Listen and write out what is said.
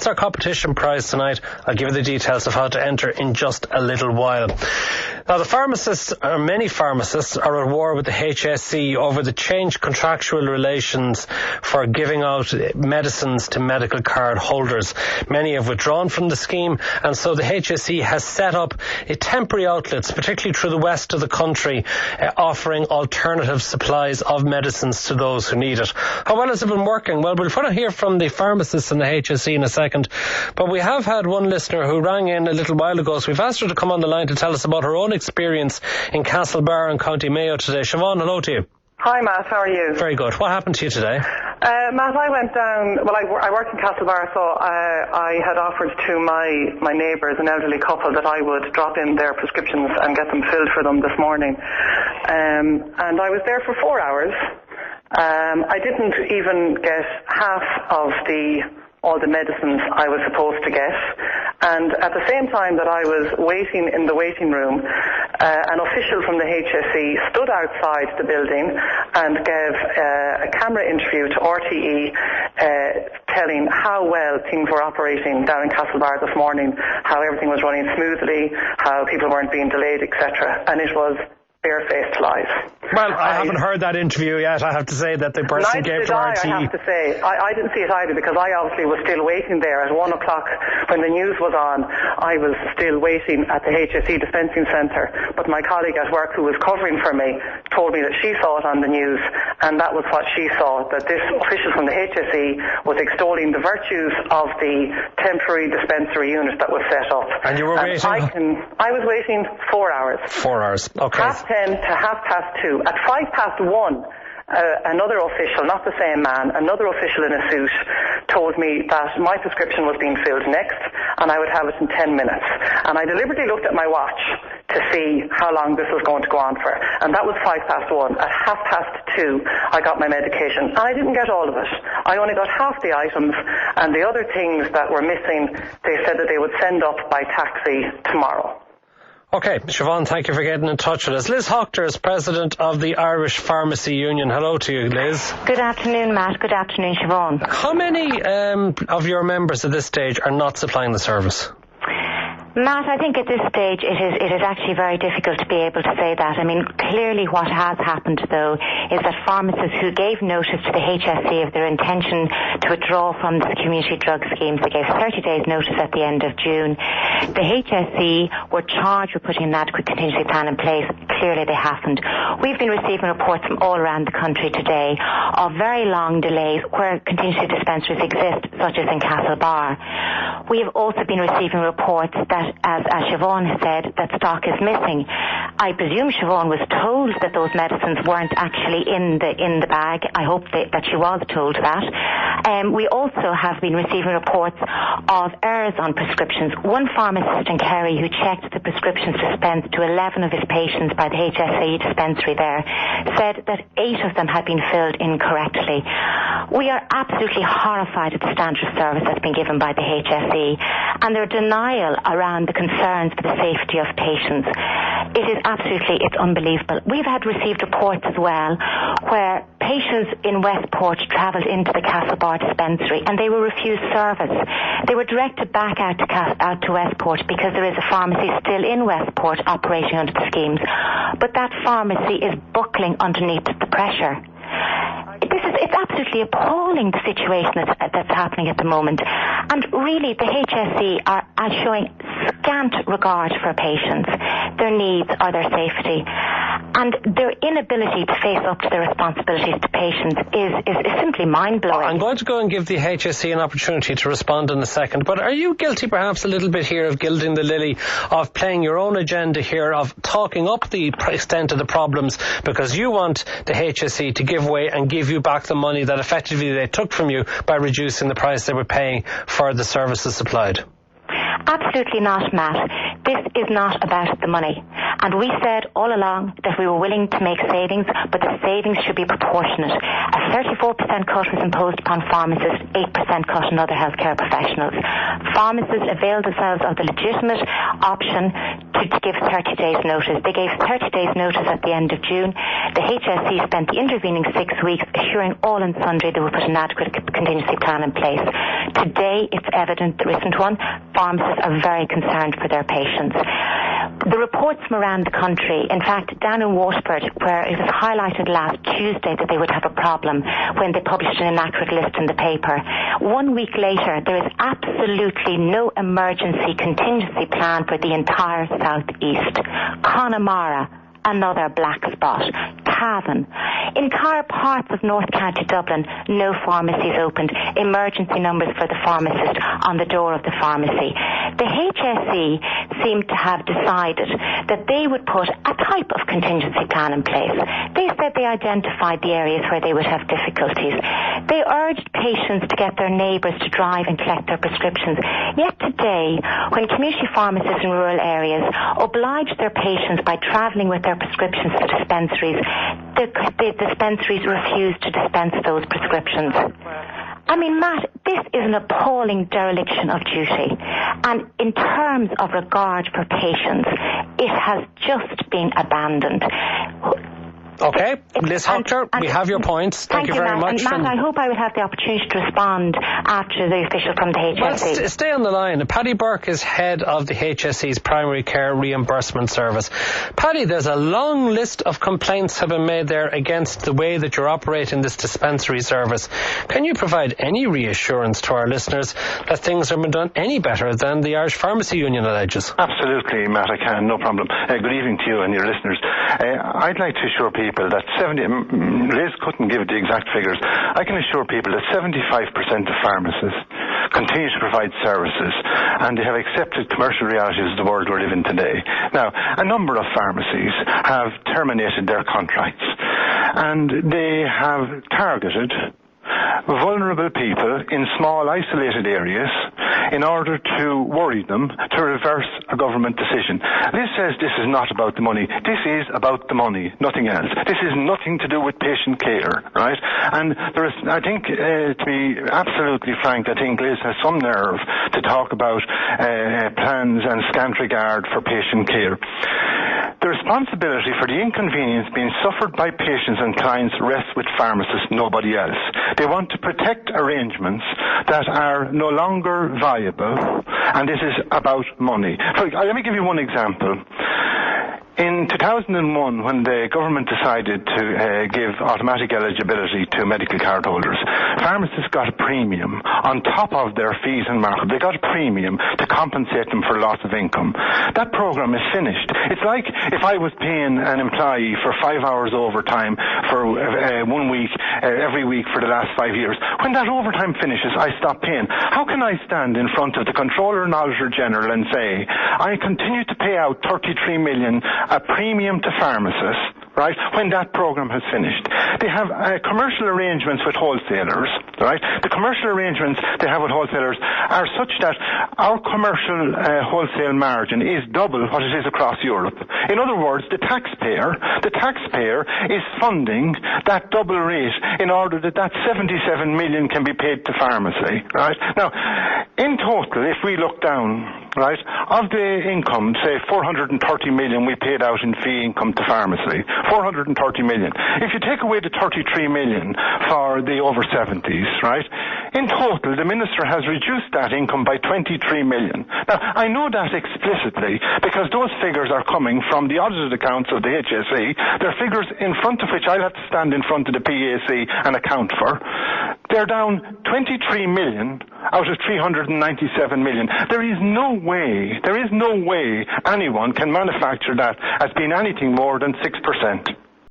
our competition prize tonight. I'll give you the details of how to enter in just a little while. Now, many pharmacists are at war with the HSE over the changed contractual relations for giving out medicines to medical card holders. Many have withdrawn from the scheme, and so the HSE has set up temporary outlets, particularly through the west of the country, offering alternative supplies of medicines to those who need it. How well has it been working? Well, we'll try to hear from the pharmacists and the HSE in a second, but we have had one listener who rang in a little while ago, so we've asked her to come on the line to tell us about her own experience in Castlebar in County Mayo today. Siobhan, hello to you. Hi Matt, how are you? Very good. What happened to you today? Matt, I went down, I worked in Castlebar, so I had offered to my neighbours, an elderly couple, that I would drop in their prescriptions and get them filled for them this morning. And I was there for 4 hours. I didn't even get half of all the medicines I was supposed to get, and at the same time that I was waiting in the waiting room, an official from the HSE stood outside the building and gave a camera interview to RTE telling how well things were operating down in Castlebar this morning, how everything was running smoothly, how people weren't being delayed, etc. And it was barefaced lies. Well, I haven't heard that interview yet. I have to say that the person gave to RTE. I have to say. I didn't see it either, because I obviously was still waiting there at 1 o'clock when the news was on. I was still waiting at the HSE dispensing centre, but my colleague at work who was covering for me told me that she saw it on the news, and that was what she saw, that this official from the HSE was extolling the virtues of the temporary dispensary unit that was set up. And you were waiting? I was waiting 4 hours. 4 hours, okay. 10 to 2:30. At 1:05, another official, not the same man, another official in a suit, told me that my prescription was being filled next and I would have it in 10 minutes. And I deliberately looked at my watch to see how long this was going to go on for. And that was 1:05. At 2:30, I got my medication. And I didn't get all of it. I only got half the items, and the other things that were missing, they said that they would send up by taxi tomorrow. Okay, Siobhan, thank you for getting in touch with us. Liz Hochter is president of the Irish Pharmacy Union. Hello to you, Liz. Good afternoon, Matt. Good afternoon, Siobhan. How many of your members at this stage are not supplying the service? Matt, I think at this stage it is actually very difficult to be able to say that. I mean, clearly what has happened, though, is that pharmacists who gave notice to the HSE of their intention to withdraw from the community drug schemes, they gave 30 days notice at the end of June. The HSE were charged with putting an adequate contingency plan in place. Clearly they haven't. We've been receiving reports from all around the country today of very long delays where contingency dispensaries exist, such as in Castlebar. We have also been receiving reports that, as Siobhan has said, that stock is missing. I presume Siobhan was told that those medicines weren't actually in the bag. I hope that she was told that. We also have been receiving reports of errors on prescriptions. One pharmacist in Kerry who checked the prescriptions dispensed to 11 of his patients by the HSE dispensary there said that 8 of them had been filled incorrectly. We are absolutely horrified at the standard of service that's been given by the HSE and their denial around the concerns for the safety of patients. It's unbelievable. We've received reports as well where patients in Westport travelled into the Castlebar dispensary and they were refused service. They were directed back out to Westport because there is a pharmacy still in Westport operating under the schemes. But that pharmacy is buckling underneath the pressure. It's absolutely appalling, the situation that's happening at the moment. And really, the HSE are showing scant regard for patients, their needs or their safety. And their inability to face up to their responsibilities to patients is simply mind-blowing. I'm going to go and give the HSE an opportunity to respond in a second, but are you guilty perhaps a little bit here of gilding the lily, of playing your own agenda here, of talking up the extent of the problems because you want the HSE to give way and give you back the money that effectively they took from you by reducing the price they were paying for the services supplied? Absolutely not, Matt. This is not about the money. And we said all along that we were willing to make savings, but the savings should be proportionate. A 34% cut was imposed upon pharmacists, 8% cut on other healthcare professionals. Pharmacists availed themselves of the legitimate option to give 30 days notice. They gave 30 days notice at the end of June. The HSE spent the intervening 6 weeks assuring all and sundry they would put an adequate contingency plan in place. Today, it's evident there isn't one. Pharmacists are very concerned for their patients. The reports from around the country, in fact, down in Waterford, where it was highlighted last Tuesday that they would have a problem when they published an inaccurate list in the paper. 1 week later, there is absolutely no emergency contingency plan for the entire South East. Connemara, another black spot. Cavan. Entire parts of North County Dublin, no pharmacies opened. Emergency numbers for the pharmacist on the door of the pharmacy. The HSE seemed to have decided that they would put a type of contingency plan in place. They said they identified the areas where they would have difficulties. They urged patients to get their neighbours to drive and collect their prescriptions. Yet today, when community pharmacists in rural areas oblige their patients by travelling with their prescriptions to dispensaries, the dispensaries refuse to dispense those prescriptions. I mean, Matt, this is an appalling dereliction of duty. And in terms of regard for patients, it has just been abandoned. Okay, Liz Hoctor, we have your points. Thank you very much. And Matt, I hope I will have the opportunity to respond after the official from the HSE. Well, stay on the line. Paddy Burke is head of the HSE's Primary Care Reimbursement Service. Paddy, there's a long list of complaints have been made there against the way that you're operating this dispensary service. Can you provide any reassurance to our listeners that things have been done any better than the Irish Pharmacy Union alleges? Absolutely, Matt, I can, no problem. Good evening to you and your listeners. I'd like to assure people that Liz couldn't give the exact figures. I can assure people that 75% of pharmacists continue to provide services, and they have accepted commercial realities of the world we're living today. Now, a number of pharmacies have terminated their contracts, and they have targeted vulnerable people in small isolated areas in order to worry them to reverse a government decision. Liz says this is not about the money. This is about the money, nothing else. This is nothing to do with patient care, right? And there is, I think, to be absolutely frank, I think Liz has some nerve to talk about plans and scant regard for patient care. The responsibility for the inconvenience being suffered by patients and clients rests with pharmacists, nobody else. They want to protect arrangements that are no longer viable, and this is about money. Let me give you one example. In 2001, when the government decided to give automatic eligibility to medical card holders, pharmacists got a premium on top of their fees and markup. They got a premium to compensate them for loss of income. That program is finished. It's like if I was paying an employee for 5 hours overtime for 1 week, every week for the last 5 years. When that overtime finishes, I stop paying. How can I stand in front of the Controller and Auditor General and say, I continue to pay out 33 million a premium to pharmacists, right, when that program has finished? They have commercial arrangements with wholesalers, right? The commercial arrangements they have with wholesalers are such that our commercial wholesale margin is double what it is across Europe. In other words, the taxpayer is funding that double rate in order that 77 million can be paid to pharmacy, right? Now, in total, if we look down, right, of the income, say 430 million we paid out in fee income to pharmacy, 430 million. If you take away the 33 million for the over 70s, right, in total the Minister has reduced that income by 23 million. Now, I know that explicitly because those figures are coming from the audited accounts of the HSE. They're figures in front of which I'll have to stand in front of the PAC and account for. They're down 23 million out of 397 million. There is no way anyone can manufacture that as being anything more than 6%.